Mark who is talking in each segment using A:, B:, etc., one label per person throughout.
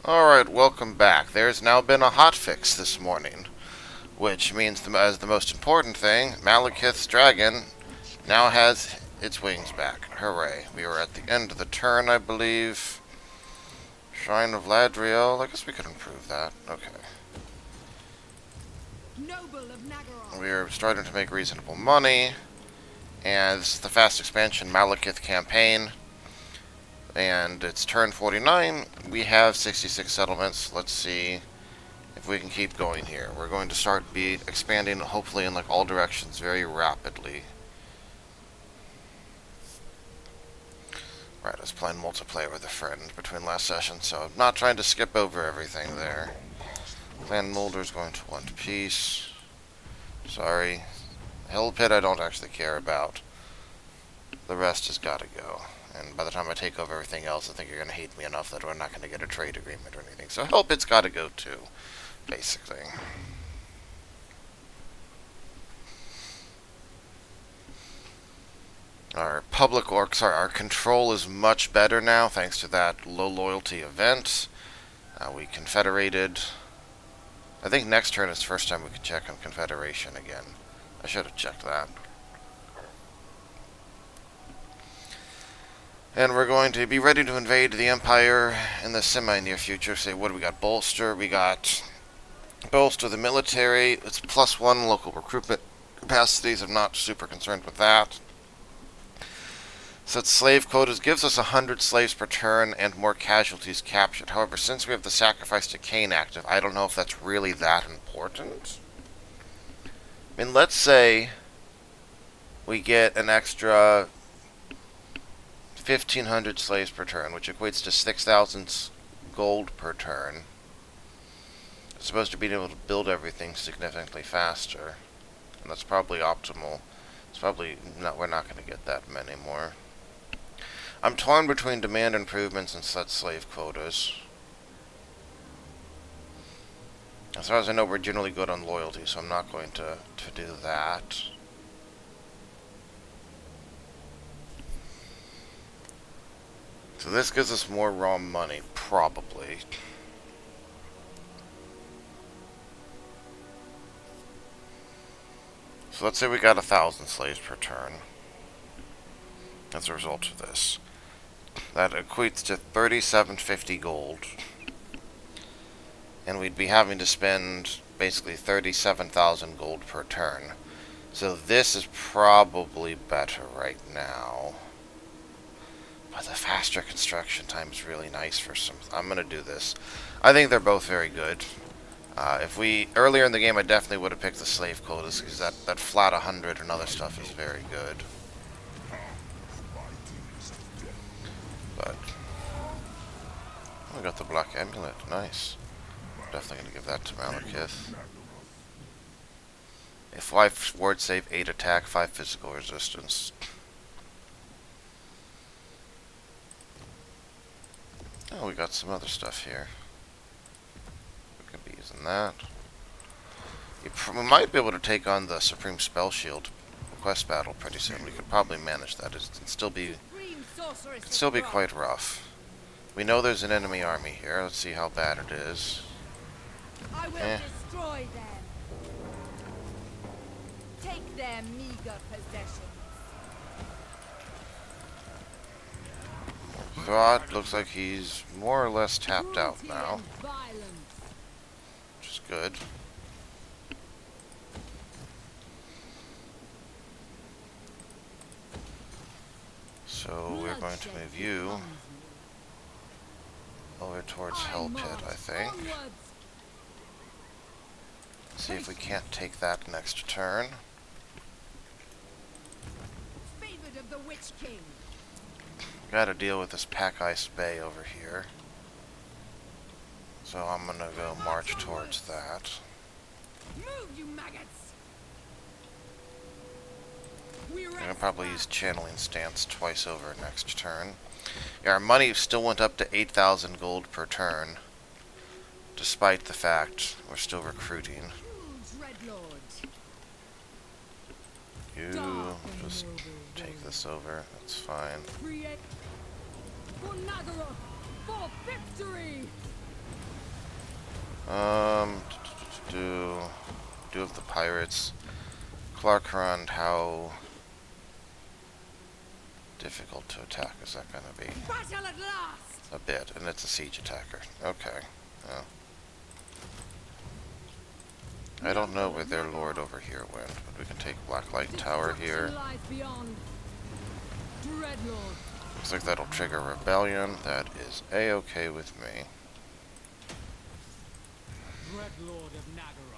A: Alright, welcome back. There's now been a hotfix this morning, which means, as the most important thing, Malekith's dragon now has its wings back. Hooray. We were at the end of the turn, I believe. Shrine of Ladriel. I guess we could improve that. Okay. We are starting to make reasonable money, and this is the fast expansion Malekith campaign. And it's turn 49. We have 66 settlements. Let's see if we can keep going here. We're going to start expanding, hopefully in like all directions, very rapidly. Right, I was playing multiplayer with a friend between last session, so I'm not trying to skip over everything there. Clan Molder's going to one piece. Sorry. Hill Pit I don't actually care about. The rest has got to go. And by the time I take over everything else, I think you're going to hate me enough that we're not going to get a trade agreement or anything. So Hill Pit's got to go too, basically. Our our control is much better now, thanks to that low loyalty event. We confederated. I think next turn is the first time we can check on confederation again. I should have checked that. And we're going to be ready to invade the Empire in the semi-near future. Say, what do we got? Bolster. We got bolster the military. It's +1 local recruitment capacities. I'm not super concerned with that. Set slave quotas gives us 100 slaves per turn and more casualties captured. However, since we have the sacrifice to Cain active, I don't know if that's really that important. I mean, let's say we get an extra 1,500 slaves per turn, which equates to 6,000 gold per turn. It's supposed to be able to build everything significantly faster, and that's probably optimal. It's probably not. We're not going to get that many more. I'm torn between demand improvements and set slave quotas. As far as I know, we're generally good on loyalty, so I'm not going to do that. So this gives us more raw money, probably. So let's say we got 1,000 slaves per turn as a result of this. That equates to 3,750 gold. And we'd be having to spend basically 37,000 gold per turn. So this is probably better right now. But the faster construction time is really nice for some. I'm going to do this. I think they're both very good. Earlier in the game, I definitely would have picked the slave quotas, because that flat 100 and other stuff is very good. But we got the black amulet. Nice. Definitely going to give that to Malekith. A 5 ward save, 8 attack, 5 physical resistance. Oh, we got some other stuff here. We could be using that. We might be able to take on the Supreme Spell Shield quest battle pretty soon. We could probably manage that. It can still be quite rough. We know there's an enemy army here. Let's see how bad it is.
B: I will destroy them. Take their meager possessions.
A: God, looks like he's more or less tapped out now, which is good. So we're going to move you over towards Hell Pit, I think. See if we can't take that next turn.
B: Favored of the Witch King.
A: Gotta deal with this Pack Ice Bay over here. So I'm gonna go march towards that.
B: Move, you maggots.
A: I'm gonna probably use Channeling Stance twice over next turn. Yeah, our money still went up to 8,000 gold per turn, despite the fact we're still recruiting. You just take this over, that's fine.
B: For victory!
A: Do of the pirates. Clarkrond, how difficult to attack is that going to be?
B: Battle at last!
A: A bit, and it's a siege attacker. Okay. Well, I don't know where their lord over here went, but we can take Blacklight Tower here.
B: Lies beyond. Dreadlord.
A: Looks like that'll trigger rebellion. That is a-okay with me.
B: Dreadlord of Nagaroth.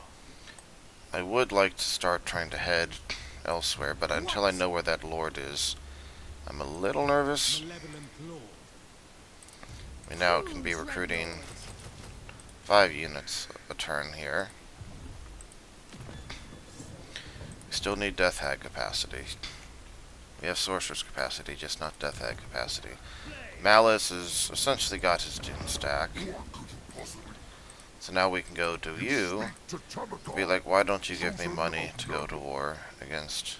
A: I would like to start trying to head elsewhere, but until I know where that lord is, I'm a little nervous. We now can be recruiting 5 units a turn here. We still need Death Hag capacity. We have Sorcerer's capacity, just not Death Hag capacity. Malice has essentially got his Doom stack. So now we can go to you, be like, why don't you give me money to go to war against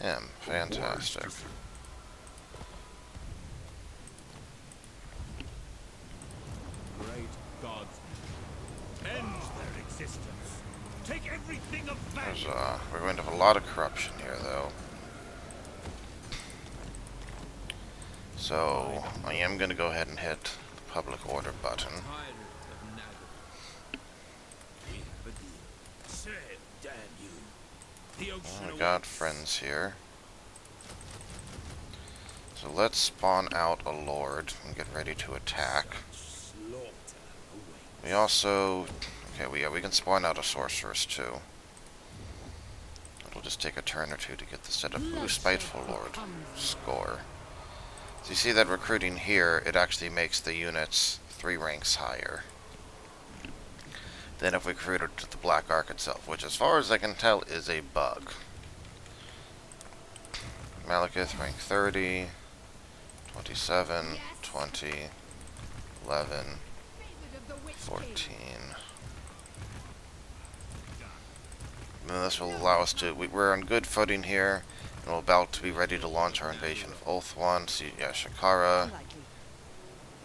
A: him? Fantastic.
C: Great gods, end their existence. Take everything of value.
A: We're going to have a lot of corruption here, though. So, I am going to go ahead and hit the public order button. We got friends here. So let's spawn out a lord and get ready to attack. We also... Okay, we can spawn out a sorceress too. It'll just take a turn or two to get the set up. Ooh, Spiteful Lord. Score. So you see that recruiting here, it actually makes the units 3 ranks higher than if we recruited to the Black Ark itself, which as far as I can tell is a bug. Malekith, rank 30, 27, 20, 11, 14. And then this will allow us to... We're on good footing here, and we're about to be ready to launch our invasion of Ulthuan. See, yeah, Shakara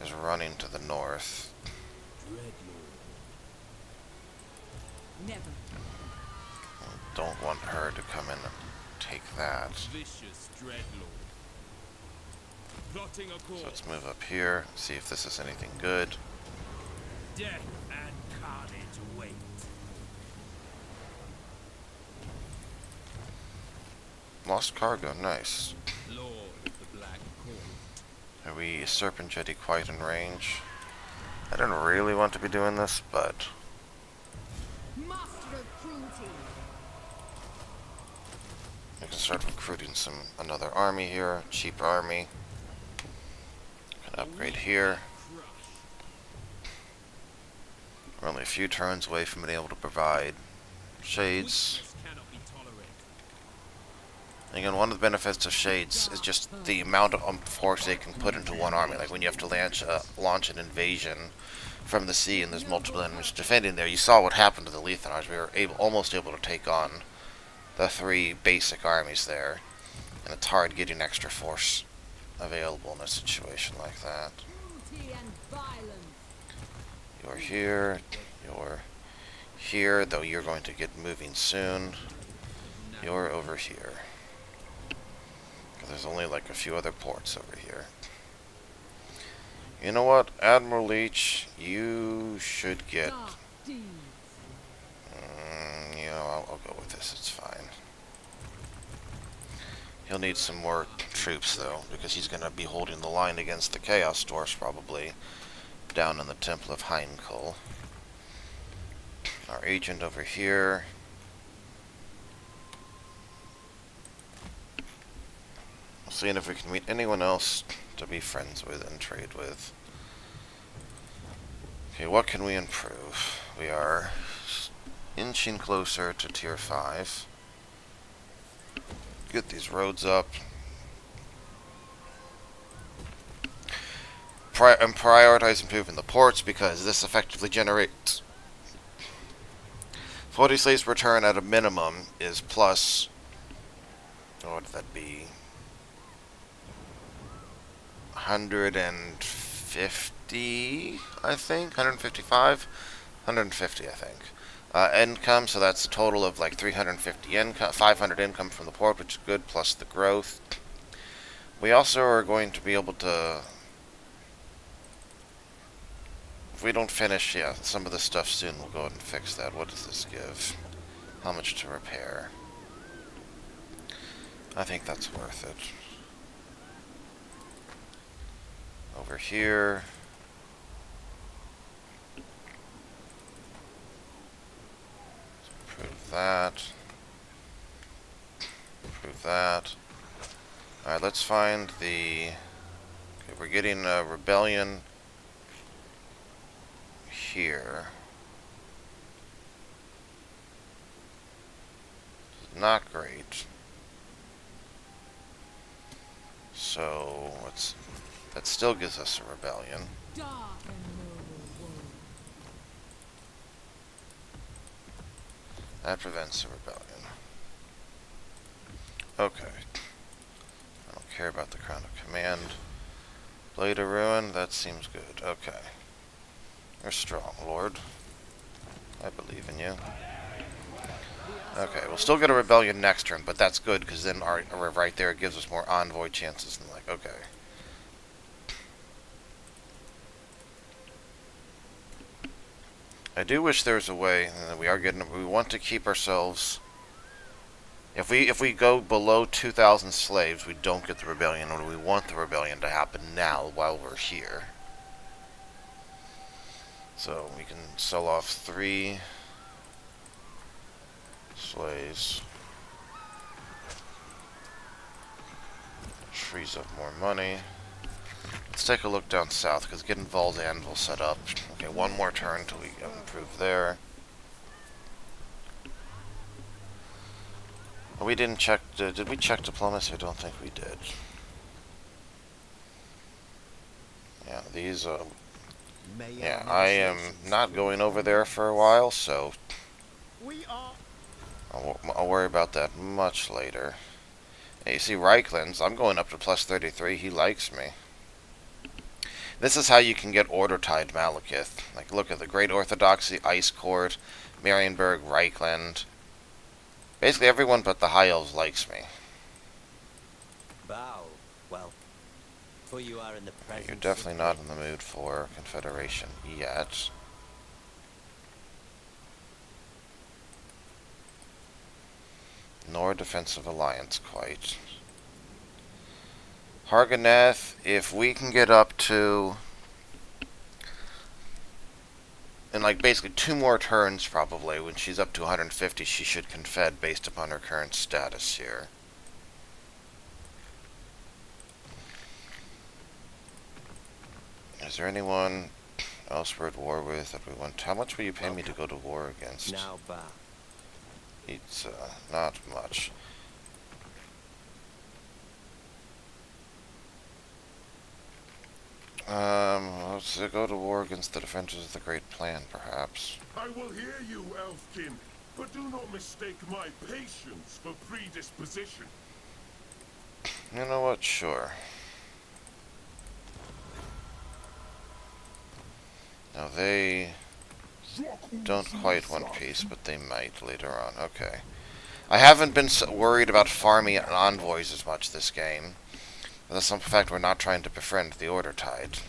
A: is running to the north.
B: Never.
A: Don't want her to come in and take that.
C: Vicious dreadlord. Plotting a
A: So
C: course.
A: let's move up here, see if this is anything good.
C: Death and carnage await.
A: Lost cargo, nice.
C: Lord of the Black Court.
A: Are we Serpent Jetty quite in range? I don't really want to be doing this, but...
B: Master of cruelty.
A: We can start recruiting another army here, cheap army. Can upgrade here. We're only a few turns away from being able to provide shades.
C: Weakness cannot be tolerated.
A: Again, one of the benefits of shades is just the amount of force they can put into one army. Like when you have to launch an invasion from the sea and there's multiple enemies defending there, you saw what happened to the Lethanars. We were almost able to take on the 3 basic armies there, and it's hard getting extra force available in a situation like that.
B: Cruelty and violence.
A: You're here, you're here, though you're going to get moving soon. You're over here. There's only like a few other ports over here. You know what, Admiral Leech, you should get...
B: Dark deeds.
A: you know, I'll go with this, it's fine. He'll need some more troops, though, because he's going to be holding the line against the Chaos Dwarfs, probably, down in the Temple of Heinkull. Our agent over here. Seeing if we can meet anyone else to be friends with and trade with. Okay, what can we improve? We are inching closer to tier 5. Get these roads up. And prioritize improving the ports because this effectively generates 40 slaves per turn at a minimum is plus... what would that be? 150, I think, 155 150, I think. Income, so that's a total of like 350 income, 500 income from the port, which is good, plus the growth. We also are going to be able to, if we don't finish, yeah, some of the stuff soon, we'll go ahead and fix that. What does this give? How much to repair? I think that's worth it. Over here. Improve that. Improve that. Alright, let's find the... Okay, we're getting a rebellion here. Not great. So, let's... That still gives us a rebellion.
B: Dark and noble world.
A: That prevents a rebellion. Okay. I don't care about the Crown of Command. Blade of Ruin, that seems good. Okay. You're strong, Lord. I believe in you. Okay, we'll still get a rebellion next turn, but that's good, because then our right there gives us more envoy chances, and like, okay. I do wish there was a way, and we want to keep ourselves... If we go below 2,000 slaves, we don't get the rebellion, or we want the rebellion to happen now while we're here. So we can sell off 3 slaves. Frees up more money. Let's take a look down south, because getting Val's Anvil set up. Okay, one more turn till we improve there. We didn't check... did we check diplomacy? I don't think we did. Yeah, these... yeah, I am not going over there for a while, so... I'll worry about that much later. Hey, you see Reichland's, I'm going up to plus 33, he likes me. This is how you can get Ordertide Malekith. Like, look at the Great Orthodoxy, Ice Court, Marienburg, Reichland. Basically everyone but the High Elves likes me.
D: Bow. Well, for you are in the presence.
A: You're definitely not in the mood for Confederation yet. Nor Defensive Alliance quite. Harganeth, if we can get up to... in like basically 2 more turns probably, when she's up to 150, she should confed based upon her current status here. Is there anyone else we're at war with that we want? How much will you pay me to go to war against?
D: Now bow.
A: It's not much. Let's go to war against the defenders of the Great Plan, perhaps.
E: I will hear you, Elfkin, but do not mistake my patience for predisposition.
A: You know what? Sure. Now they don't quite want peace, but they might later on. Okay. I haven't been so worried about farming envoys as much this game. For the simple fact we're not trying to befriend the Ordertide.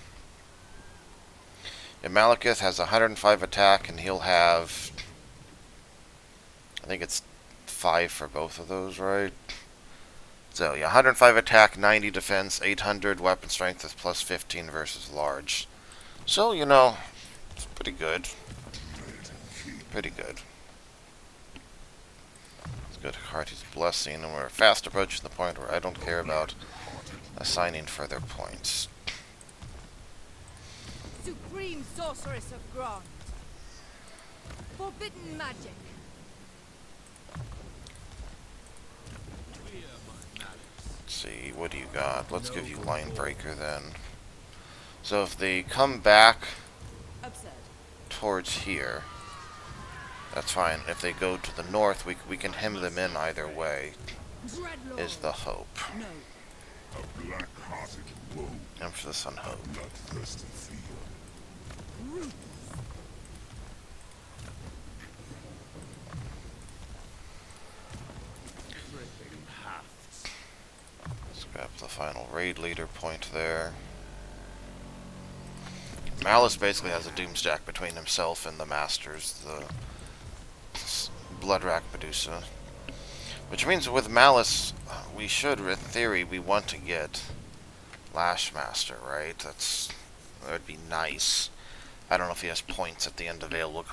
A: Yeah, Malekith has 105 attack, and he'll have... I think it's 5 for both of those, right? So, yeah, 105 attack, 90 defense, 800 weapon strength with plus 15 versus large. So, you know, it's pretty good. Pretty good. It's good. Harty's Blessing, and we're fast approaching the point where I don't care about assigning further points.
B: Supreme sorceress of Grant. Forbidden magic.
A: Let's see, what do you got? Let's give you Line Breaker then. So if they come back
B: Absurd.
A: towards here, that's fine. If they go to the north, we can hem them in either way,
B: Dreadlord.
A: is the hope.
B: No.
E: A black-hearted woe,
A: Emphasis on hope.
E: bloodthirsty fear.
B: Roots.
A: the final raid leader point there. Malice basically has a doom stack between himself and the Masters, the Bloodrack Medusa. Which means with Malice, we should, in theory, we want to get Lashmaster, right? That would be nice. I don't know if he has points at the end available.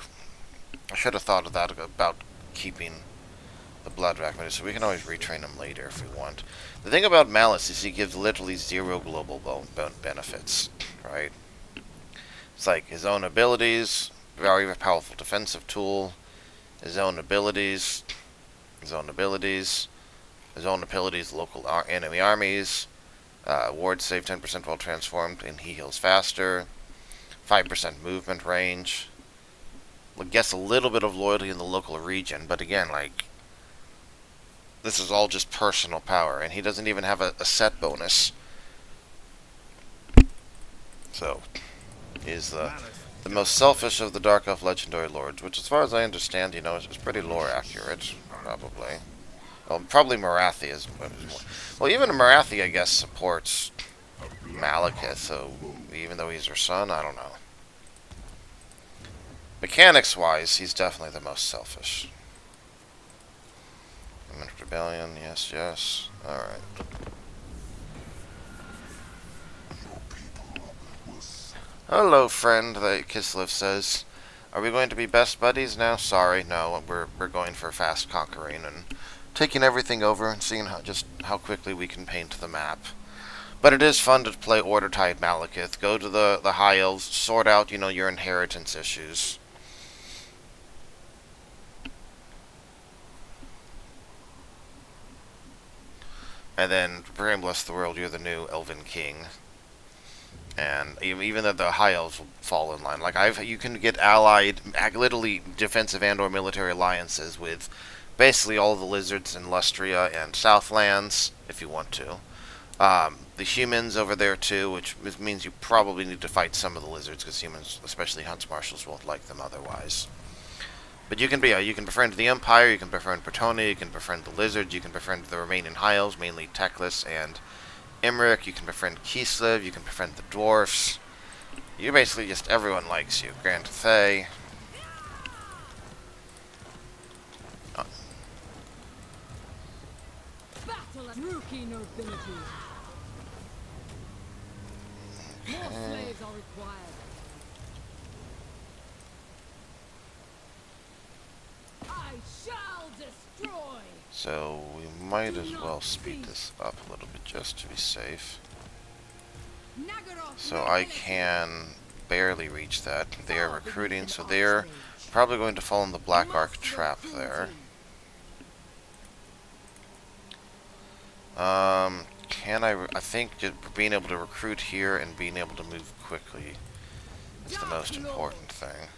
A: I should have thought of that about keeping the Bloodrack Medusa. We can always retrain him later if we want. The thing about Malice is he gives literally 0 global benefits, right? It's like his own abilities, very powerful defensive tool, his own abilities, local enemy armies, ward save 10% while transformed, and he heals faster, 5% movement range, gets a little bit of loyalty in the local region, but again, like, this is all just personal power, and he doesn't even have a set bonus. So, he's the most selfish of the Dark Elf Legendary Lords, which as far as I understand, you know, is pretty lore accurate, probably. Well, probably Marathi is more. Well, even Marathi, I guess, supports Malekith, so even though he's her son, I don't know. Mechanics-wise, he's definitely the most selfish. Rebellion, yes, yes. Alright. Hello, friend, the Kislev says. Are we going to be best buddies now? Sorry, no, we're going for fast conquering and taking everything over and seeing how quickly we can paint the map. But it is fun to play Ordertide Malekith. Go to the High Elves, sort out, you know, your inheritance issues. And then, pray and bless the world, you're the new Elven King. And even though the High Elves will fall in line. Like, you can get allied, literally defensive and or military alliances with basically all the lizards in Lustria and Southlands, if you want to. The humans over there too, which means you probably need to fight some of the lizards, because humans, especially Hunts Marshals, won't like them otherwise. But you can befriend the Empire, you can befriend Bretonnia, you can befriend the lizards, you can befriend the remaining High Elves, mainly Teclis and Imric, you can befriend Kislev, you can befriend the Dwarfs. You basically just, everyone likes you. Grand Thay.
B: Battle and rookie nobility. More slaves are required. I shall destroy.
A: So we might as well speed this up a little bit just to be safe. So I can barely reach that. They are recruiting, so they're probably going to fall in the Black Ark trap there. I think just being able to recruit here and being able to move quickly is the most important thing.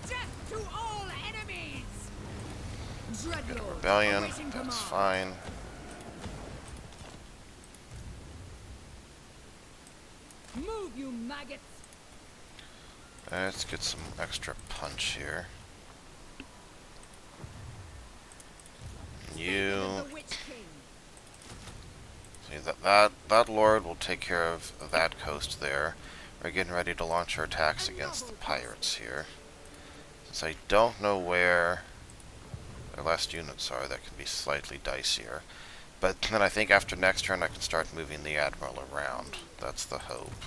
B: Death to all enemies.
A: Get a rebellion, that's fine.
B: Move, you maggots.
A: Let's get some extra punch here. You see that lord will take care of that coast there. We're getting ready to launch our attacks against the pirates here. Since I don't know where their last units are, that can be slightly dicier. But then I think after next turn I can start moving the Admiral around. That's the hope.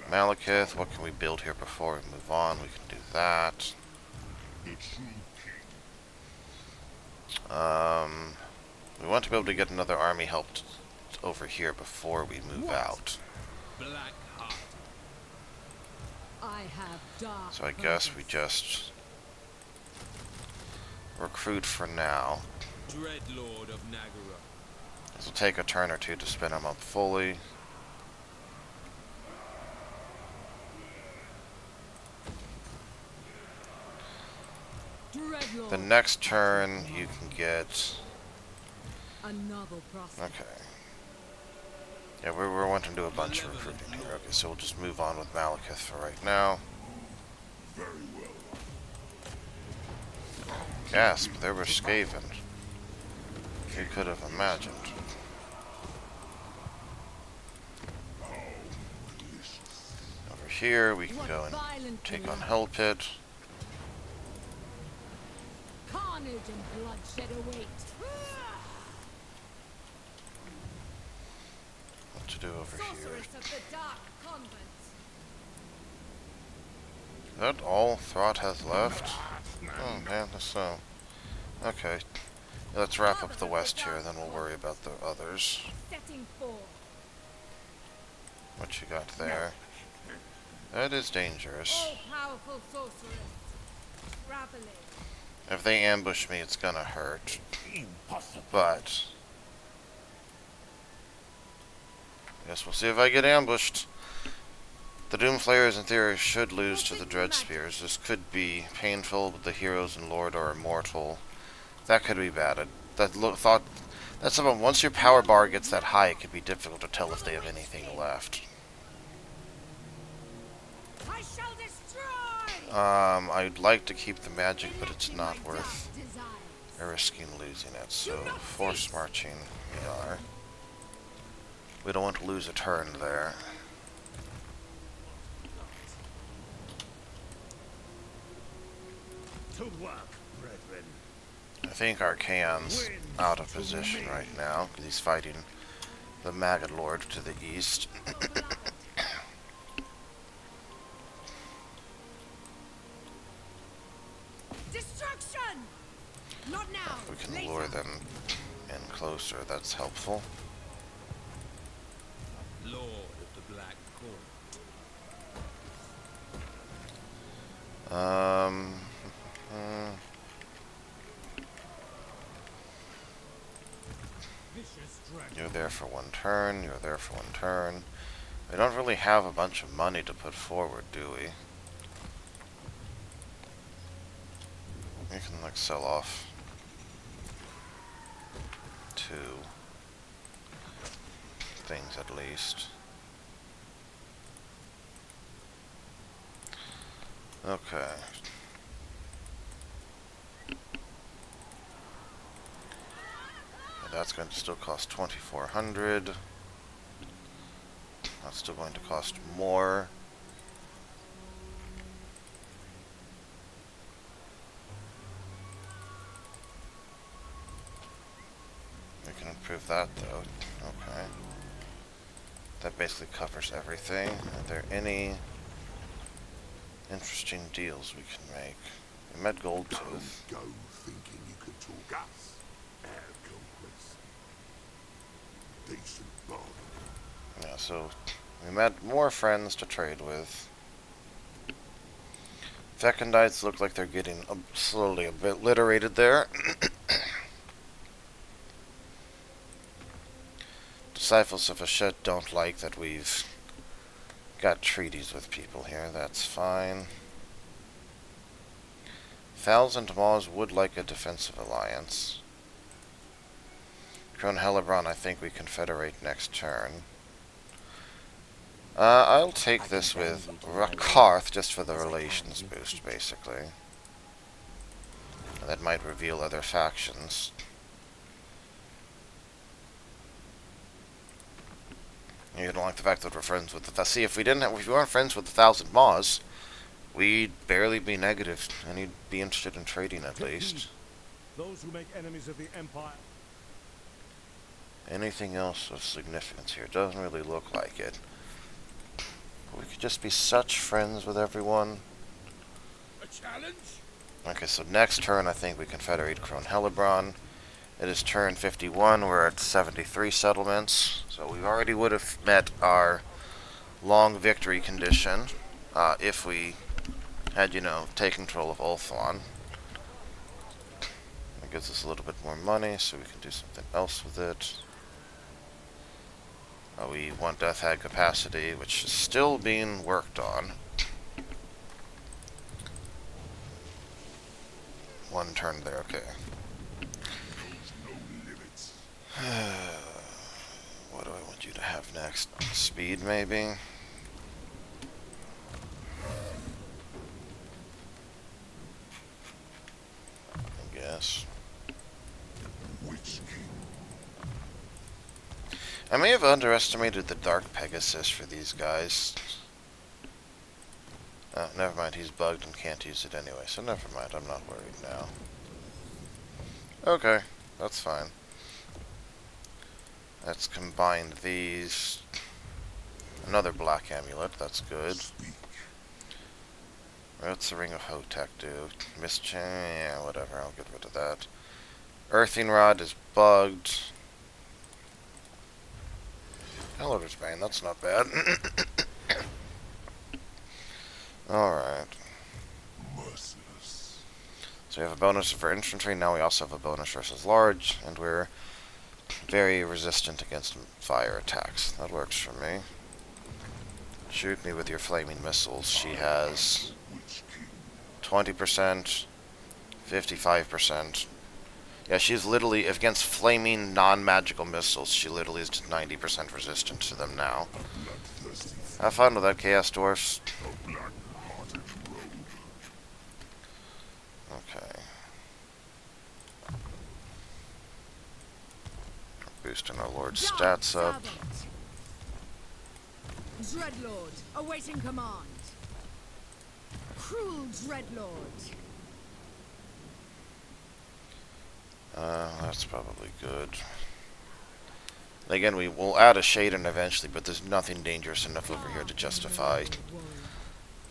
A: Malekith, what can we build here before we move on? We can do that. We want to be able to get another army helped over here before we move out.
C: Black heart.
B: I have dark
A: So I guess we just recruit for now.
C: Dreadlord of Nagara.
A: This will take a turn or two to spin them up fully.
B: Dreadlord.
A: The next turn you can get...
B: A novel prospect.
A: Okay. Yeah, we're wanting to do a bunch of recruiting here. Okay, so we'll just move on with Malekith for right now.
E: Very well.
A: Gasp, there was Skaven. you could have imagined. Over here, we can go and take on Hell Pit.
B: Carnage and bloodshed await.
A: What to do over here?
B: Sorceress of the Dark Convent.
A: Is that all Throt has left? Oh man, that's so. Okay. Let's wrap up the west here, then we'll worry about the others.
B: Setting forth.
A: What you got there? That is dangerous.
B: All-powerful sorceress. Traveling.
A: If they ambush me, it's gonna hurt. But guess we'll see if I get ambushed. The Doomflayers in theory should lose to the Dread Spears. This could be painful, but the heroes in Lord are immortal. That could be bad. That's something. Once your power bar gets that high, it can be difficult to tell if they have anything left.
B: I shall destroy.
A: I'd like to keep the magic, but it's not worth risking losing it. So force marching we are. We don't want to lose a turn there.
E: To work, brethren.
A: I think Archaon's out of position right now, because he's fighting the Maggot Lord to the east.
B: Destruction. Not now.
A: If we can
B: Later.
A: lure them in closer, that's helpful.
C: Lord of the Black Court.
A: You're there for one turn, you're there for one turn. We don't really have a bunch of money to put forward, do we? We can, like, sell off 2 things at least. Okay. That's going to still cost 2,400. That's still going to cost more. We can improve that though. Okay. That basically covers everything. Are there any interesting deals we can make? We met Goldtooth.
E: Go thinking you can talk us out of conquest. Decent bargain.
A: Yeah, so we met more friends to trade with. Fecondites look like they're getting slowly obliterated there. Disciples of Ashet don't like that we've got treaties with people here. That's fine. Thousand Maws would like a defensive alliance. Crone Hellebron, I think we confederate next turn. I'll take this with Rakarth just for the relations boost, basically. That might reveal other factions. You don't like the fact that we're friends with the... See, if we weren't friends with the Thousand Maws, we'd barely be negative, and he'd be interested in trading at least.
F: Those who make enemies of the Empire.
A: Anything else of significance here? Doesn't really look like it. We could just be such friends with everyone.
C: A challenge?
A: Okay, so next turn I think we confederate Crone Hellebron. It is turn 51, we're at 73 settlements. So we already would have met our long victory condition if we had, you know, taken control of Ulthuan. It gives us a little bit more money so we can do something else with it. We want Death Hag capacity, which is still being worked on. One turn there, okay. What do I want you to have next? Speed, maybe? I guess.
E: Witch King
A: I may have underestimated the Dark Pegasus for these guys. Never mind, he's bugged and can't use it anyway, so never mind, I'm not worried now. Okay, that's fine. Let's combine these. Another black amulet, that's good. What's the Ring of Hotek do? Yeah, whatever, I'll get rid of that. Earthing Rod is bugged. Hellorder's Bane, that's not bad. Alright. So we have a bonus for infantry, now we also have a bonus versus large, and we're very resistant against fire attacks. That works for me. Shoot me with your flaming missiles. She has 20%, 55%. Yeah, she's literally, against flaming non-magical missiles, she literally is 90% resistant to them now. Have fun with that, Chaos Dwarfs. Okay. Boosting our Lord's stats up.
B: Dreadlord, awaiting command. Cruel Dreadlord.
A: That's probably good. Again, we will add a Shaden eventually, but there's nothing dangerous enough over here to justify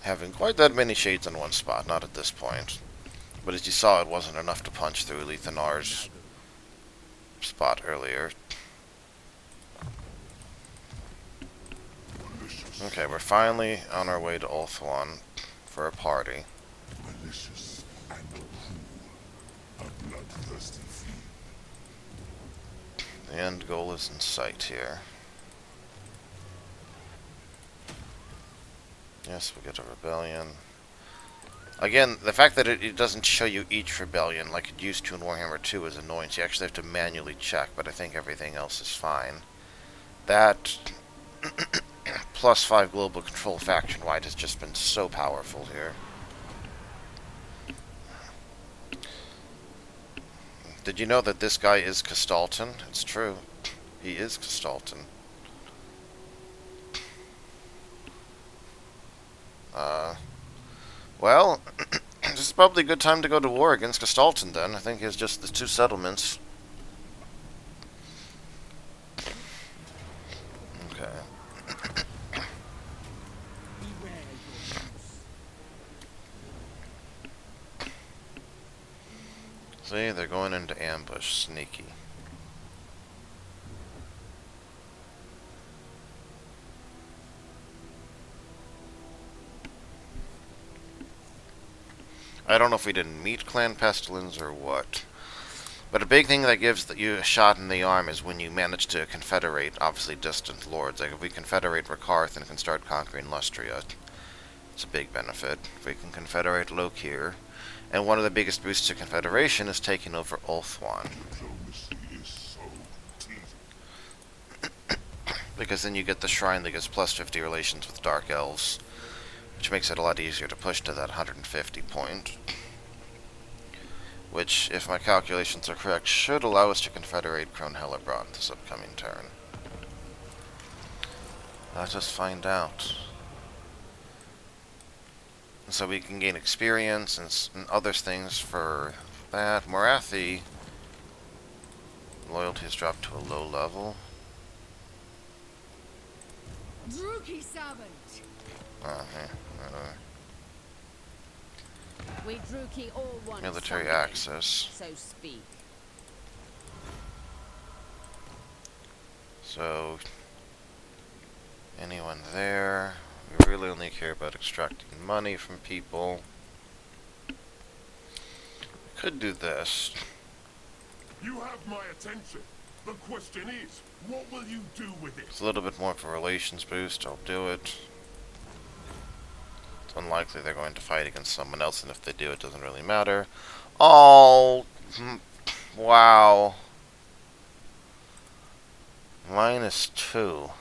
A: having quite that many shades in one spot, not at this point. But as you saw, it wasn't enough to punch through Lethanar's spot earlier. Okay, we're finally on our way to Ulthuan for a party.
E: Malicious and cruel, a bloodthirsty fiend.
A: The end goal is in sight here. Yes, we get a rebellion. Again, the fact that it doesn't show you each rebellion like it used to in Warhammer 2 is annoying, so you actually have to manually check, but I think everything else is fine. That plus 5 global control faction-wide has just been so powerful here. Did you know that this guy is Castalton? It's true. He is Castalton. Well, this is probably a good time to go to war against Castalton then. I think it's just the 2 settlements. Okay. See, they're going into ambush. Sneaky. I don't know if we didn't meet Clan Pestilence or what. But a big thing that gives you a shot in the arm is when you manage to confederate, obviously, distant lords. Like, if we confederate Rakarth and can start conquering Lustria, it's a big benefit. If we can confederate Lokir. And one of the biggest boosts to confederation is taking over Ulthuan. Because then you get the shrine that gets plus 50 relations with Dark Elves, which makes it a lot easier to push to that 150 point. Which, if my calculations are correct, should allow us to confederate Crone Hellebrand this upcoming turn. Let us find out. So we can gain experience and other things for that. Morathi, loyalty has dropped to a low level.
B: Druki servant. We Druki all want
A: Military
B: something,
A: access.
B: so speak.
A: So, anyone there? We really only care about extracting money from people. We could do this.
E: You have my attention. The question is, what will you do with it?
A: It's a little bit more of a relations boost. I'll do it. It's unlikely they're going to fight against someone else, and if they do, it doesn't really matter. Oh, wow. -2.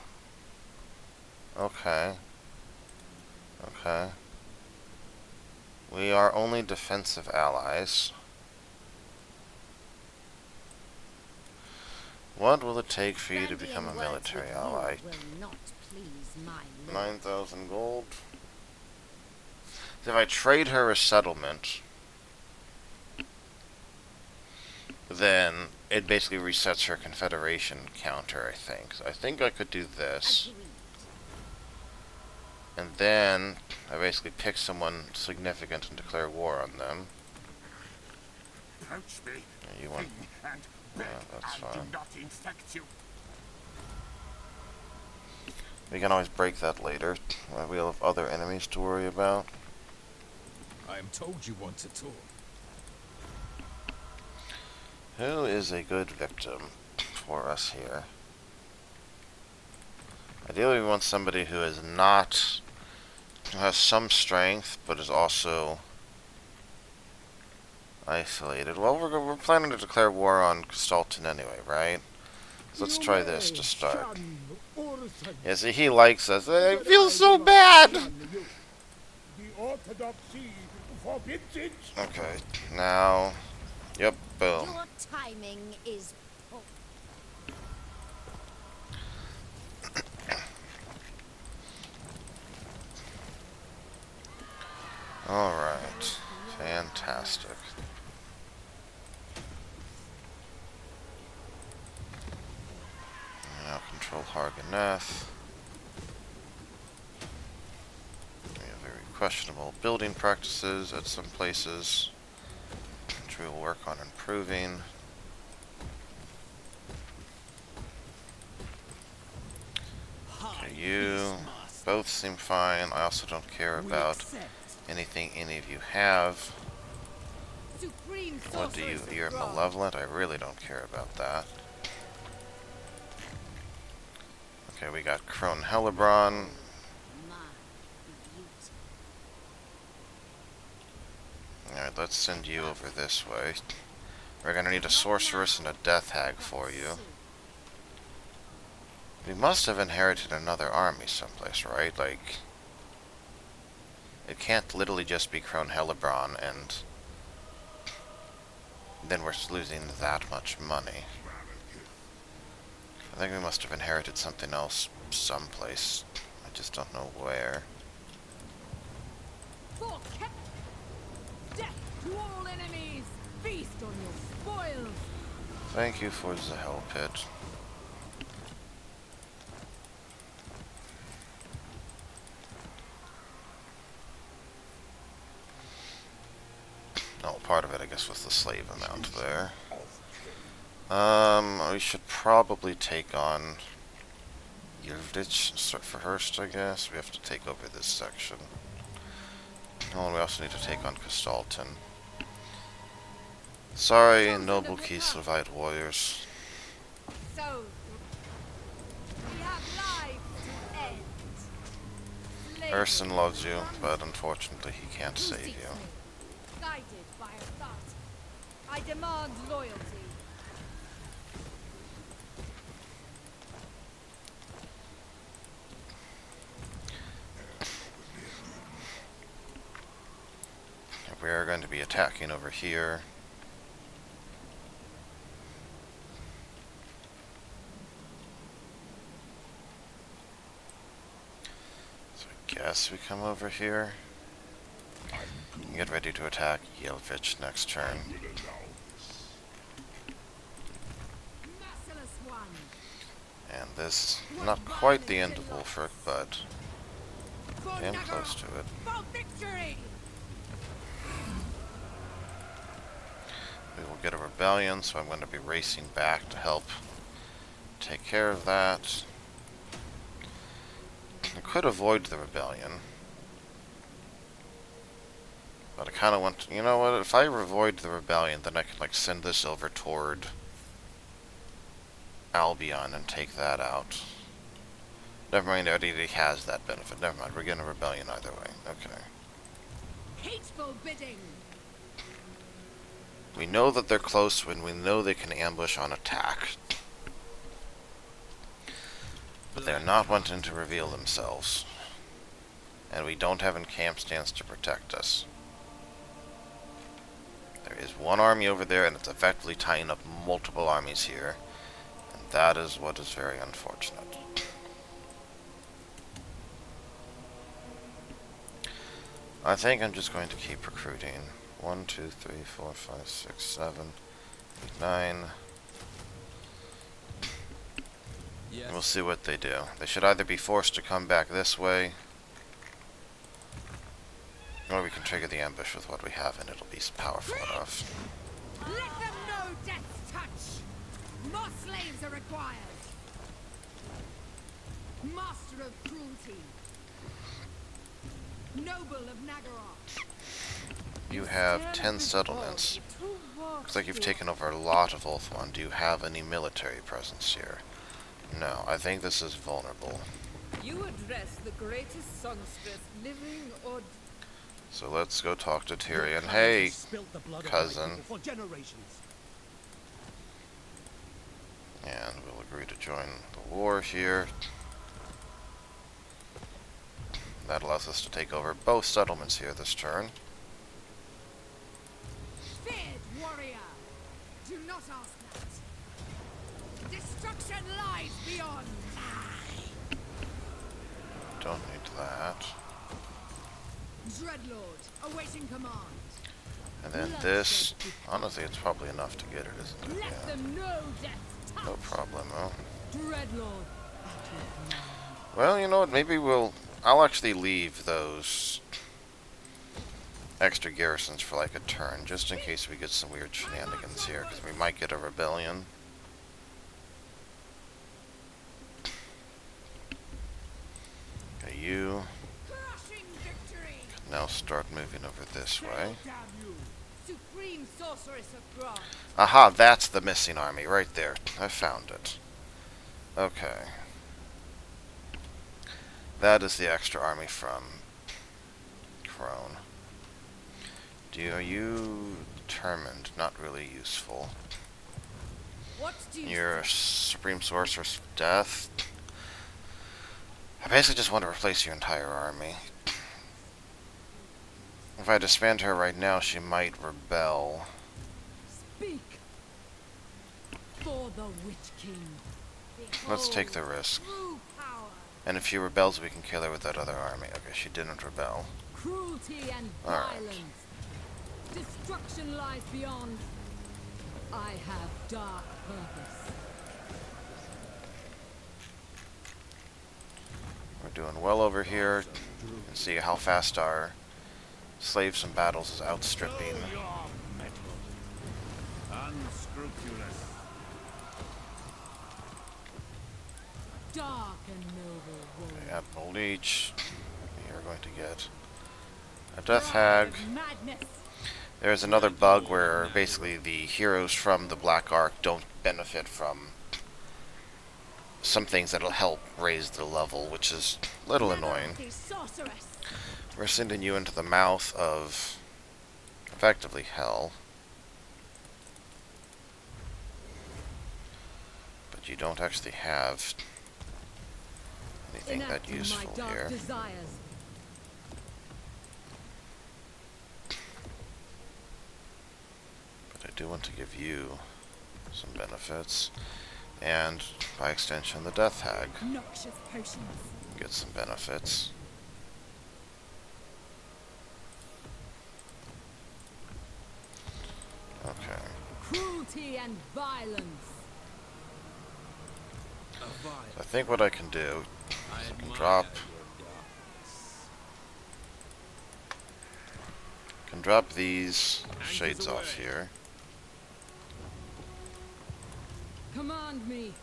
A: Okay. Okay. We are only defensive allies. What will it take for you to
B: Brandy
A: become a
B: and words
A: military
B: with you
A: ally?
B: will not please my lord.
A: 9,000 gold. If I trade her a settlement, then it basically resets her confederation counter, I think. So I think I could do this.
B: Agreed.
A: And then I basically pick someone significant and declare war on them.
E: Approach me,
A: You want...
E: king, and beg,
A: that's
E: and
A: fine.
E: do not infect you.
A: We can always break that later. We'll have other enemies to worry about.
C: I am told you want to talk.
A: Who is a good victim for us here? Ideally we want somebody who is not... who has some strength, but is also isolated. Well, we're planning to declare war on Gestalten anyway, right? So let's try this to start. Yeah, see, he likes us. I feel so bad!
F: The orthodoxy forbids it.
A: Okay, now... Yep, boom.
B: Your timing is poor.
A: Alright. Fantastic. Now control Harganeth. We have very questionable building practices at some places, which we will work on improving. Okay, you both seem fine. I also don't care about anything any of you have.
B: Supreme
A: What do you...
B: sorceress of
A: you're
B: Grog.
A: malevolent? I really don't care about that. Okay, we got Crone Hellebron.
B: My beauty.
A: Alright, let's send you over this way. We're gonna need a sorceress and a death hag for you. We must have inherited another army someplace, right? Like... it can't literally just be Crone Hellebron and... then we're losing that much money. I think we must have inherited something else someplace. I just don't know where.
B: For kept death to all enemies. Feast on your spoils.
A: Thank you for the hell pit. Oh, part of it, I guess, was the slave amount there. We should probably take on Yildiz for first, I guess. We have to take over this section. Oh, and we also need to take on Gestalten. Sorry, noble Kislevites warriors.
B: So we have lives to end.
A: Urson loves you, but unfortunately he can't save you.
B: Guided by a thought. I demand loyalty.
A: We are going to be attacking over here. So I guess we come over here. Get ready to attack Yelvich next turn.
B: Merciless one.
A: And this is not quite the end of Wolfric, but damn close to it.
B: For victory.
A: We will get a rebellion, so I'm going to be racing back to help take care of that. I could avoid the rebellion, but I kind of want to, you know what, if I avoid the rebellion, then I can like send this over toward Albion and take that out. Never mind, it already has that benefit. Never mind, we're getting a rebellion either way. Okay.
B: Hateful bidding.
A: We know that they're close when we know they can ambush on attack. But they're not wanting to reveal themselves. And we don't have encamp stands to protect us. There is one army over there, and it's effectively tying up multiple armies here. And That is what is very unfortunate. I think I'm just going to keep recruiting. 1, 2, 3, 4, 5, 6, 7, 8, 9.
C: Yes.
A: And we'll see what they do. They should either be forced to come back this way, or we can trigger the ambush with what we have and it'll be powerful enough.
B: Let them know death's touch! More slaves are required! Master of cruelty! Noble of Nagaroth!
A: You have 10 settlements. Looks like you've taken over a lot of Ulthuan. Do you have any military presence here? No, I think this is vulnerable.
B: You address the greatest songstress living or...
A: So let's go talk to Tyrion. Hey, cousin.
F: For generations.
A: And we'll agree to join the war here. That allows us to take over both settlements here this turn.
B: Feared warrior! Do not ask that! Destruction lies beyond!
A: Don't need that.
B: Dreadlord, awaiting command!
A: And then this, honestly, it's probably enough to get it, isn't it?
B: Let
A: Yeah.
B: them know death's touch!
A: No problemo.
B: Dreadlord, at your command.
A: Well, you know what, maybe I'll actually leave those extra garrisons for like a turn, just in case we get some weird shenanigans here, because we might get a rebellion. Okay, you
B: Crushing victory!
A: now start moving over this way.
F: Damn you.
B: Supreme sorceress of Grant!
A: Aha, that's the missing army, right there. I found it. Okay. That is the extra army from Crone. Are you determined? Not really useful.
B: What do you
A: You're a Supreme Sorceress of Death. I basically just want to replace your entire army. If I disband her right now, she might rebel.
B: speak? For the Witch King.
A: Let's take the risk.
B: True power,
A: And if she rebels, we can kill her with that other army. Okay, she didn't rebel.
B: cruelty and
A: Alright.
B: violence. Destruction lies beyond. I have dark purpose.
A: We're doing well over here. You can see how fast our slaves in battles is outstripping.
F: Your metal. Unscrupulous.
B: Dark and noble warrior.
A: Admiral Leech. We are going to get a Death Hag.
B: Madness.
A: There's another bug where basically the heroes from the Black Ark don't benefit from some things that'll help raise the level, which is a little annoying.
B: The sorceress.
A: We're sending you into the mouth of effectively hell. But you don't actually have anything that
B: Enacting
A: useful
B: my dark
A: here.
B: desires.
A: But I do want to give you some benefits. And, by extension, the Death Hag
B: Noxious potions.
A: gets some benefits. Okay.
B: Cruelty and violence.
A: I think what I can do,
C: I
A: I can
C: admire
A: drop
C: your darkness.
A: these shades off here.
B: Command me.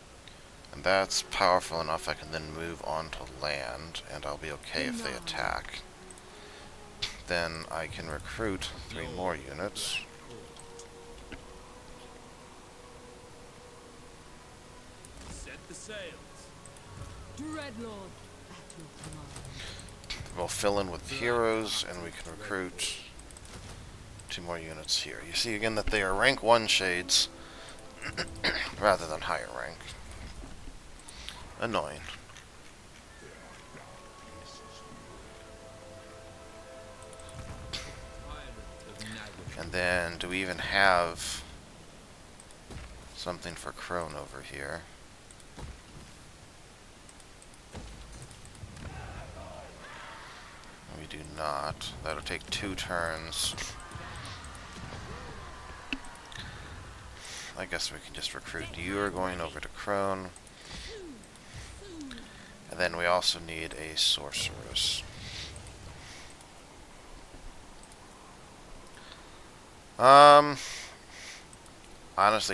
A: And that's powerful enough I can then move on to land, and I'll be okay if they attack. Then I can recruit 3 more units.
C: Set the sails.
B: Dreadlord, at your command.
A: We'll fill in with heroes, and we can recruit 2 more units here. You see again that they are rank 1 shades, rather than higher rank. Annoying. And then, do we even have something for Crone over here? We do not. That'll take 2 turns. I guess we can just recruit. You are going over to Crone. And then we also need a sorceress. Honestly,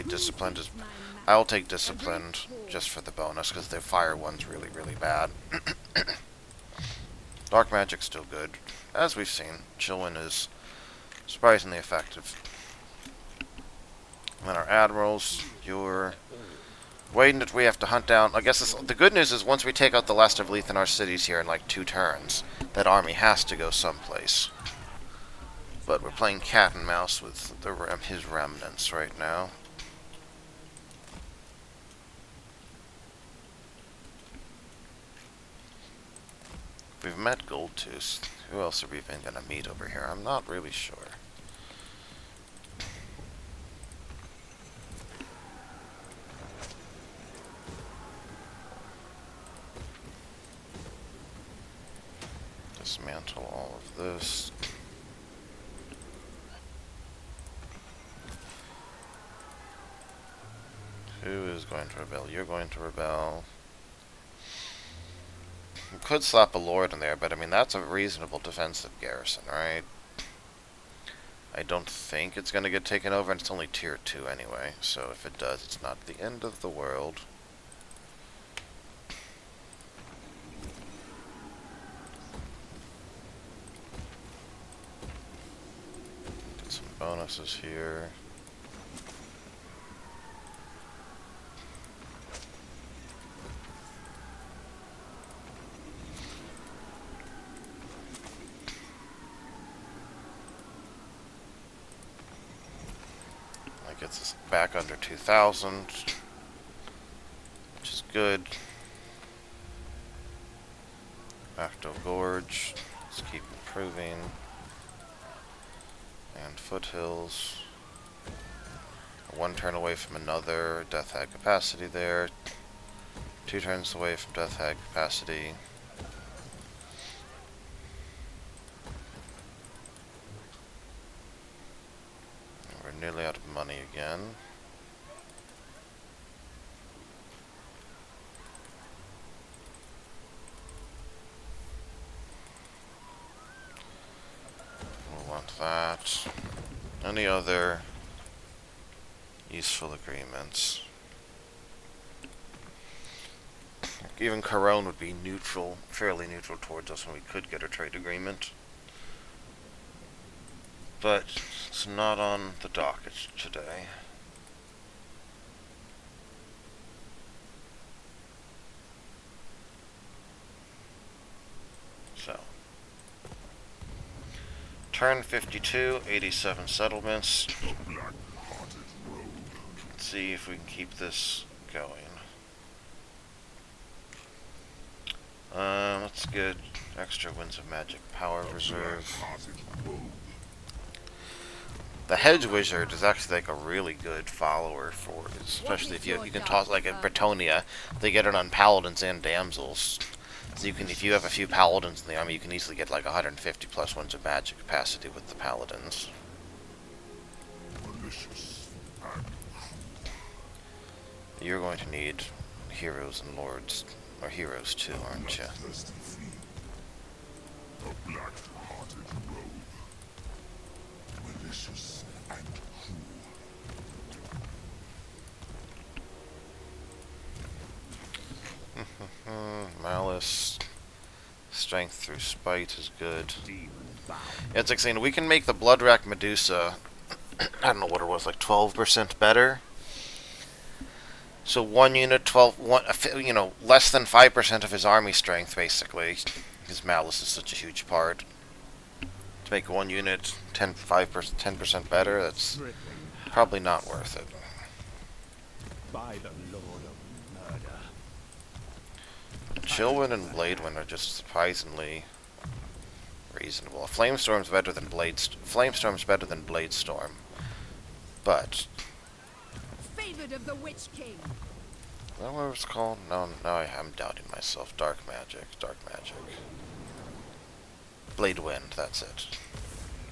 A: disciplined is... I'll take disciplined just for the bonus, because the fire one's really, really bad. Dark magic's still good. As we've seen, Chillwin is surprisingly effective. And then our admirals, you're waiting that we have to hunt down... I guess the good news is once we take out the last of Leith in our cities here in like 2 turns, that army has to go someplace. But we're playing cat and mouse with his remnants right now. We've met Goldtooth. Who else are we even going to meet over here? I'm not really sure. Dismantle all of this. Who is going to rebel? You're going to rebel. We could slap a lord in there, but I mean, that's a reasonable defensive garrison, right? I don't think it's going to get taken over, and it's only tier 2 anyway, so if it does, it's not the end of the world. Get some bonuses here. Gets us back under 2,000, which is good. Active Gorge, let's keep improving. And Foothills. 1 turn away from another Death Hag capacity there. 2 turns away from Death Hag capacity. Nearly out of money again. We'll want that. Any other useful agreements? Even Corone would be neutral, fairly neutral towards us, and we could get a trade agreement. But it's not on the docket today. So, turn 52, 87 settlements. Let's see if we can keep this going. Let's get extra Winds of Magic Power Reserve. The Hedge Wizard is actually like a really good follower for it, especially if you can toss like in Bretonia, they get it on Paladins and Damsels. So you can, if you have a few Paladins in the army, you can easily get like 150 plus Winds of Magic capacity with the Paladins. You're going to need heroes and lords, or heroes too, aren't you? Malice. Strength through spite is good. It's like saying we can make the Bloodrack Medusa, I don't know what it was, like 12% better. So 1 unit, you know, less than 5% of his army strength, basically. His Malice is such a huge part. To make 1 unit 10% better, that's probably not worth it.
F: By the Lord of Murder.
A: Chillwind and Bladewind are just surprisingly reasonable. Flamestorm's better than Flamestorm's better than Bladestorm, but
B: Favored of the Witch King.
A: is that what it's called? No, now I'm doubting myself. Dark magic. Blade Wind, that's it.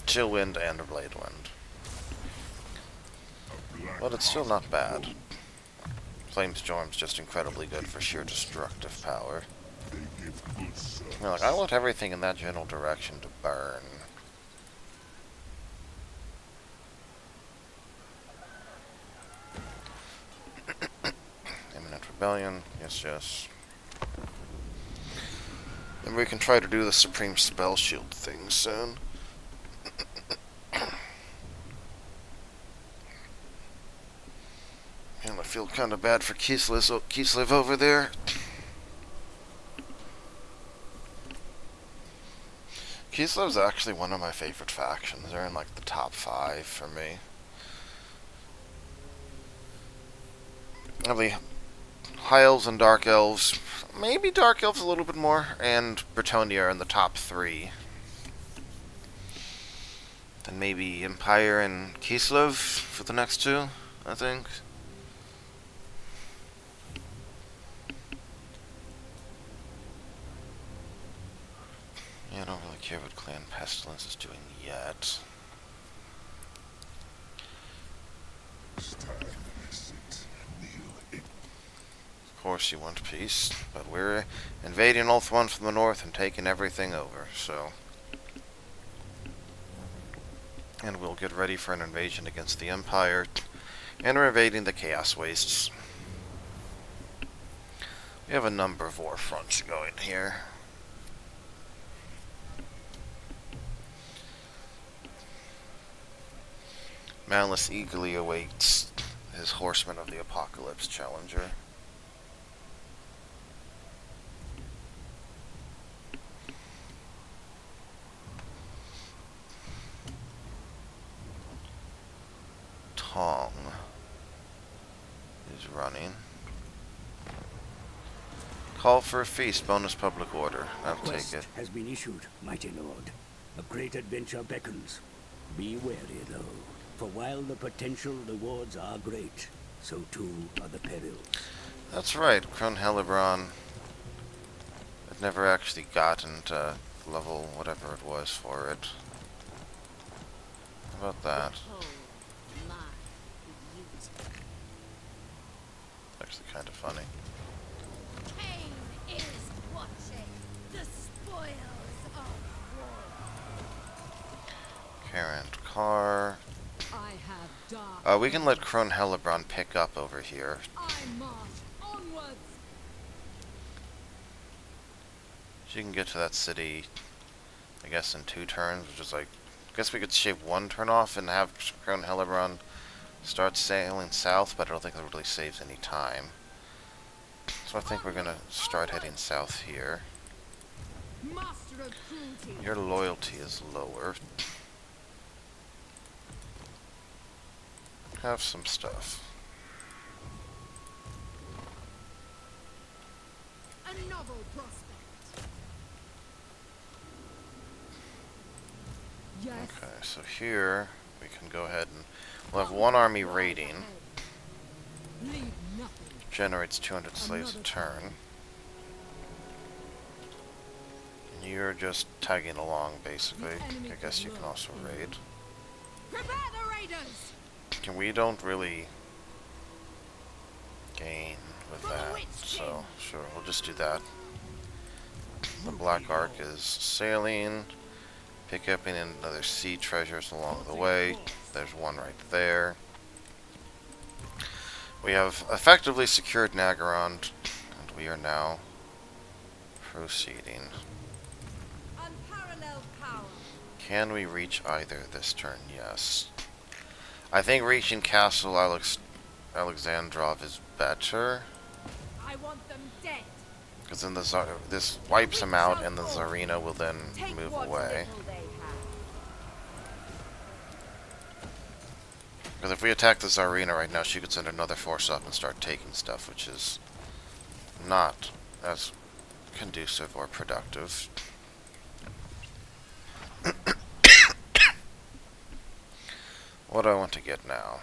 A: Chill Wind and a Blade Wind. But it's still not bad. Flamestorm's just incredibly good for sheer destructive power. You're like, I want everything in that general direction to burn. Imminent Rebellion, yes, yes. And we can try to do the Supreme Spell Shield thing soon. And I feel kind of bad for Kislev over there. Kislev's actually one of my favorite factions. They're in like the top 5 for me. Really, High Elves and Dark Elves, maybe Dark Elves a little bit more, and Bretonnia are in the top 3. Then maybe Empire and Kislev for the next 2, I think. Yeah, I don't really care what Clan Pestilence is doing yet. Of course you want peace, but we're invading Ulth 1 from the north and taking everything over, so... And we'll get ready for an invasion against the Empire, and we're invading the Chaos Wastes. We have a number of war fronts going here. Malice eagerly awaits his Horseman of the Apocalypse challenger. Tong is running. Call for a feast, bonus public order. I'll take it.
F: Has been issued, mighty lord. A great adventure beckons. Be wary, though. For while the potential rewards are great, so too are the perils.
A: That's right, Crone Hellebron. I've never actually gotten to level whatever it was for it. How about that? Actually kind of funny.
B: Pain is watching the spoils of war.
A: Current car.
B: I have dark.
A: We can let Crone Hellebron pick up over here.
B: I march onwards.
A: She can get to that city, I guess, in 2 turns, which is like... I guess we could shave 1 turn off and have Crone Hellebron start sailing south, but I don't think that really saves any time. So I think we're gonna start heading south here.
B: Master of cruelty.
A: Your loyalty is lower. Have some stuff.
B: A novel prospect. Yes.
A: Okay, so here we can go ahead and we'll have 1 army raiding.
B: Leave nothing.
A: Generates 200 slaves a turn. And you're just tagging along, basically. I guess you can also raid.
B: Prepare the raiders.
A: We don't really gain with that, so sure, we'll just do that. The Black Ark is sailing, pick up another sea treasures along the way. There's 1 right there. We have effectively secured Nagaron, and we are now proceeding.
B: Unparalleled power.
A: Can we reach either this turn? Yes. I think reaching Castle Alexandrov is better,
B: I want them dead.
A: because then this wipes him out, and the Tsarina will then move away. Because if we attack the Tsarina right now, she could send another force up and start taking stuff, which is not as conducive or productive. What do I want to get now?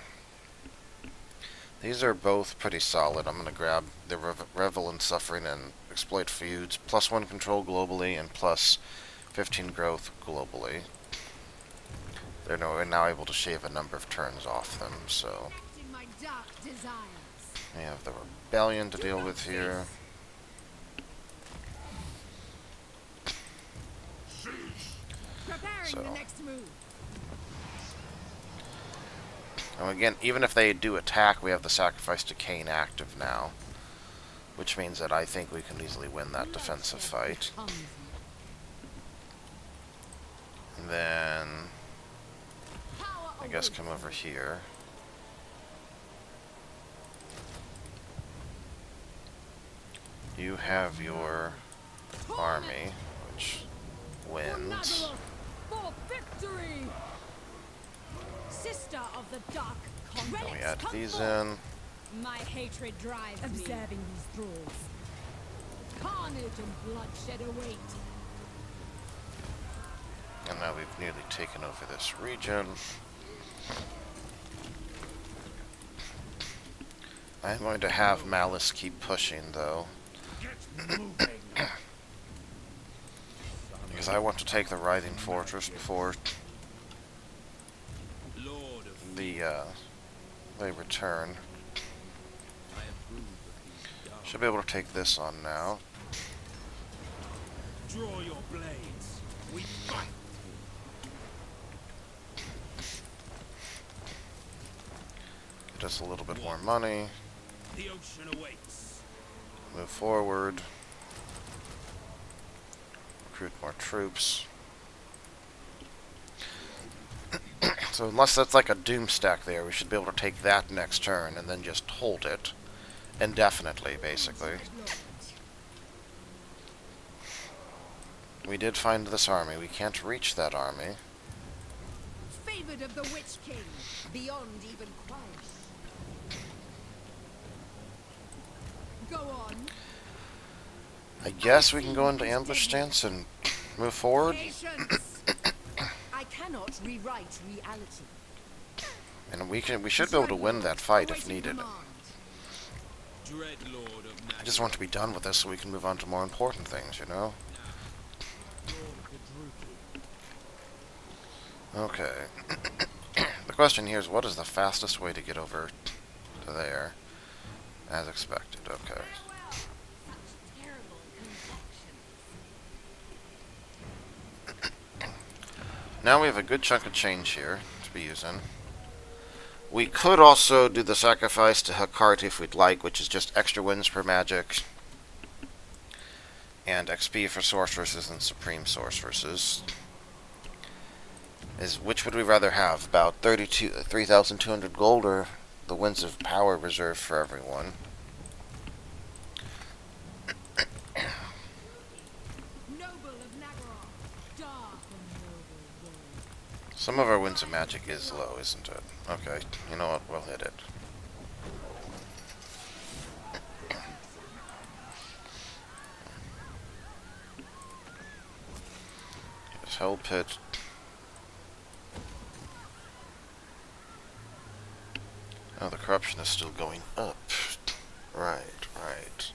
A: These are both pretty solid. I'm going to grab the Revel in Suffering and Exploit Feuds, +1 control globally, and 15 growth globally. They're now able to shave a number of turns off them, so...
B: Acting my dark desires.
A: We have the rebellion to deal with here.
B: Preparing
A: So.
B: the next move.
A: And again, even if they do attack, we have the Sacrifice to Cain active now. Which means that I think we can easily win that defensive fight. And then... I guess come over here. You have your army, which wins.
B: For victory! Sister of the dark
A: Then we add these in.
B: My hatred drives observing these thralls. Carnage and bloodshed await.
A: And now we've nearly taken over this region. I'm going to have Malice keep pushing, though.
E: Get moving.
A: Because I want to take the Writhing Fortress before
C: Lord of
A: they return.
C: I approve of these dark.
A: Should be able to take this on now.
C: Draw your blades. We fight.
A: Get us a little bit more money.
C: The ocean awaits.
A: Move forward. Recruit more troops. So unless that's like a doom stack there, we should be able to take that next turn and then just hold it indefinitely, basically. We did find this army. We can't reach that army.
B: Favored of the Witch King, beyond even quiet. Go on.
A: I guess we can go into ambush stance and move forward.
B: Patience. I cannot rewrite reality.
A: And we should be able to win that fight if
B: Awaiting
A: needed.
B: command.
C: Dread Lord of
A: I
C: Nag.
A: just want to be done with this so we can move on to more important things, you know? Okay. The question here is, what is the fastest way to get over to there? As expected, okay.
B: Farewell. Such terrible conjections.
A: Now we have a good chunk of change here to be using. We could also do the sacrifice to Hakart if we'd like, which is just extra wins per magic. And XP for sorceresses and supreme sorceresses. Which would we rather have? About 3,200 gold or the Winds of Power reserved for everyone?
B: Noble of Nagaroth, dark and noble word.
A: Some of our Winds of Magic is low, isn't it? Okay, you know what? We'll hit it. Here's Hell Pit. Oh, the corruption is still going up. Right, right.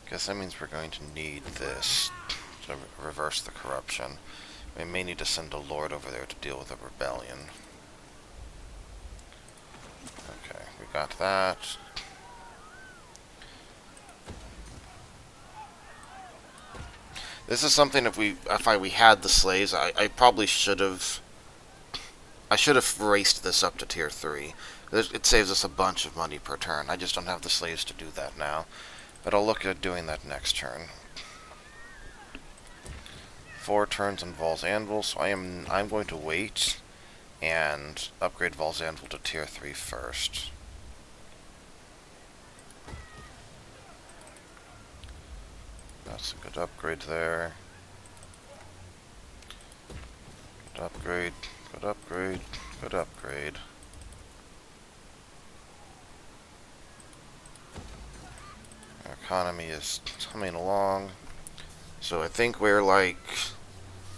A: Guess that means we're going to need this to reverse the corruption. We may need to send a lord over there to deal with a rebellion. Okay, we got that. This is something if we had the slaves, I probably should have. I should have raced this up to tier 3. It saves us a bunch of money per turn. I just don't have the slaves to do that now. But I'll look at doing that next turn. 4 turns on Vol's Anvil, so I'm going to wait and upgrade Vol's Anvil to tier 3 first. That's a good upgrade there. Good upgrade, good upgrade, good upgrade. Our economy is coming along. So I think we're like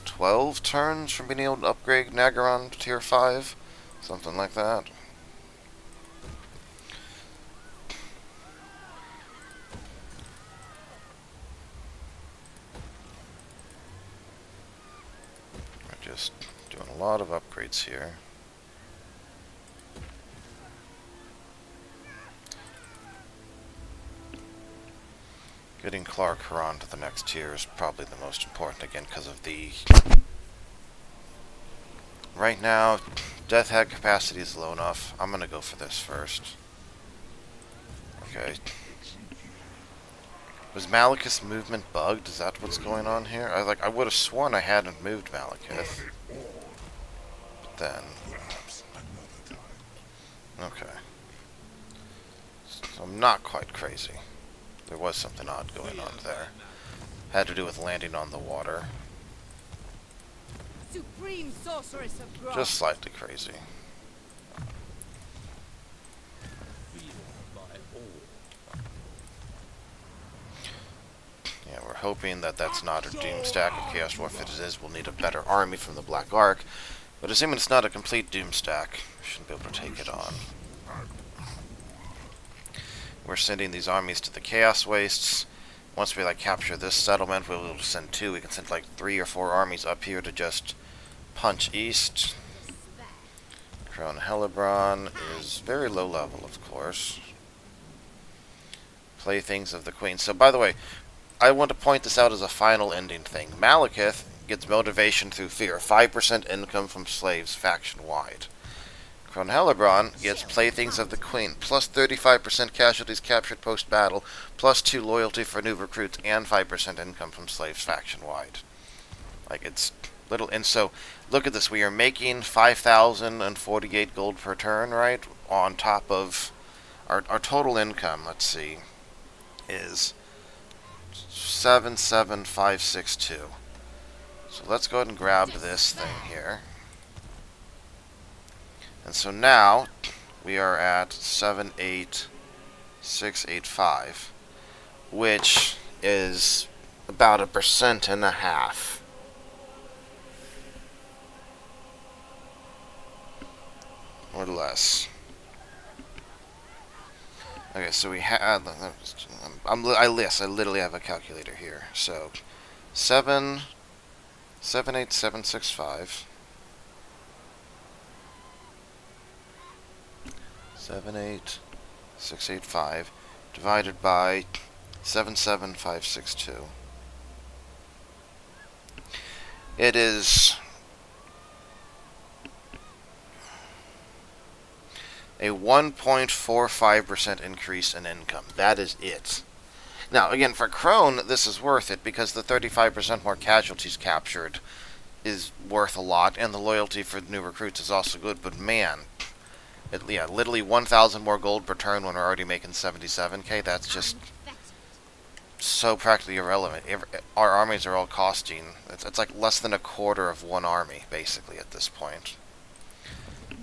A: 12 turns from being able to upgrade Nagaron to tier 5. Something like that. Just doing a lot of upgrades here. Getting Clark Huron to the next tier is probably the most important, again, because of the... Right now, Death Head capacity is low enough. I'm gonna go for this first. Okay. Was Malekith's movement bugged? Is that what's going on here? I would have sworn I hadn't moved Malekith. But then... Okay. So I'm not quite crazy. There was something odd going on there. Had to do with landing on the water.
B: Supreme sorceress of growth.
A: Just slightly crazy. Yeah, we're hoping that that's not a doom stack of Chaos Dwarf. If it is, we'll need a better army from the Black Ark. But assuming it's not a complete doom stack, we shouldn't be able to take it on. We're sending these armies to the Chaos Wastes. Once we capture this settlement, we'll be able to send 2. We can send 3 or 4 armies up here to just punch east. Crown Hellebron is very low level, of course. Playthings of the Queen. So, by the way, I want to point this out as a final ending thing. Malekith gets motivation through fear. 5% income from slaves faction-wide. Crown Hellebron gets Playthings of the Queen, plus 35% casualties captured post-battle, plus 2 loyalty for new recruits, and 5% income from slaves faction-wide. It's little... And so, look at this. We are making 5,048 gold per turn, right? On top of... Our total income, let's see, is 77562. So let's go ahead and grab this thing here. And so now, we are at 78685, which is about 1.5%. Or less. Okay, so we had... I literally have a calculator here. So, 78765... 78685 divided by 77562. It is a 1.45% increase in income. That is it. Now, again, for Crone, this is worth it because the 35% more casualties captured is worth a lot, and the loyalty for new recruits is also good, but man... Yeah, literally 1,000 more gold per turn when we're already making 77k. That's just so practically irrelevant. Our armies are all costing... It's like less than a quarter of one army, basically, at this point.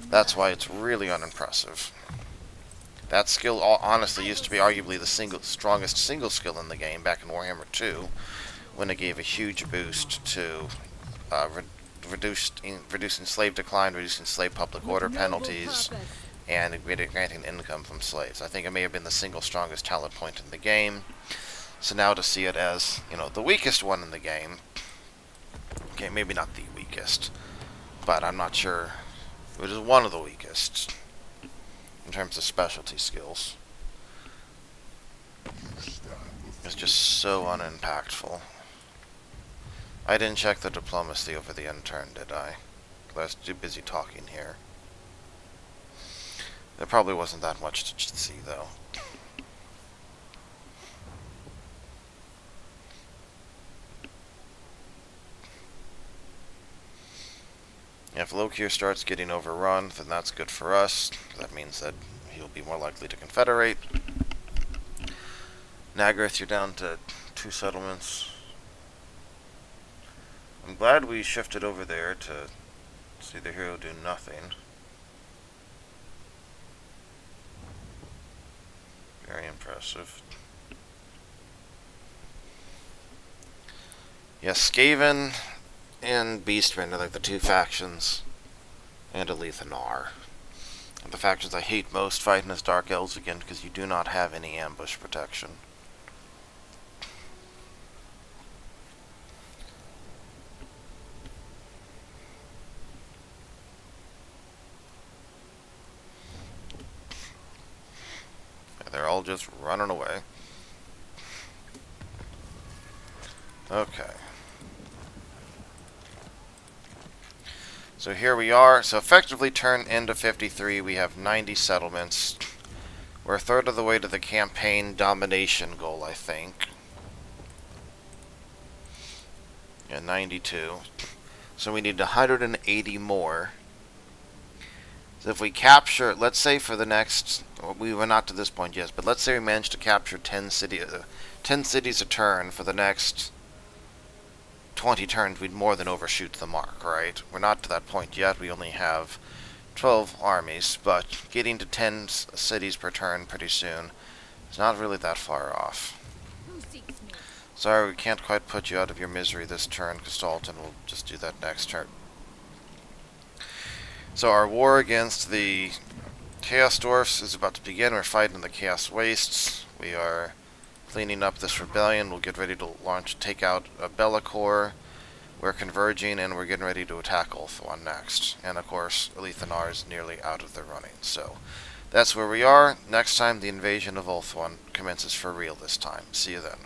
A: That's why it's really unimpressive. That skill, honestly, used to be arguably the strongest single skill in the game back in Warhammer 2, when it gave a huge boost to reducing slave decline, reducing slave public order penalties, and granting income from slaves. I think it may have been the single strongest talent point in the game. So now to see it as, the weakest one in the game, okay, maybe not the weakest, but I'm not sure. It is one of the weakest in terms of specialty skills. It's just so unimpactful. I didn't check the diplomacy over the end turn, did I? I was too busy talking here. There probably wasn't that much to see, though. If Lokir starts getting overrun, then that's good for us. That means that he'll be more likely to confederate. Nagath, you're down to 2 settlements. I'm glad we shifted over there to see the hero do nothing. Very impressive. Yes, Skaven and Beastmen are like the 2 factions, and Alethanar. The factions I hate most fighting as Dark Elves again because you do not have any ambush protection. all just running away. Okay. So here we are. So effectively turn into 53. We have 90 settlements. We're a third of the way to the campaign domination goal, I think. Yeah, 92. So we need 180 more. So if we capture, let's say for the next, well, we were not to this point yet, but let's say we managed to capture 10 cities a turn for the next 20 turns, we'd more than overshoot the mark, right? We're not to that point yet. We only have 12 armies, but getting to 10 cities per turn pretty soon is not really that far off.
B: Who seeks me?
A: Sorry, we can't quite put you out of your misery this turn, Castalton. We'll just do that next turn. So our war against the Chaos Dwarfs is about to begin. We're fighting the Chaos Wastes. We are cleaning up this rebellion. We'll get ready to take out Be'lakor. We're converging, and we're getting ready to attack Ulthuan next. And of course, Elethanar is nearly out of the running. So that's where we are. Next time, the invasion of Ulthuan commences for real this time. See you then.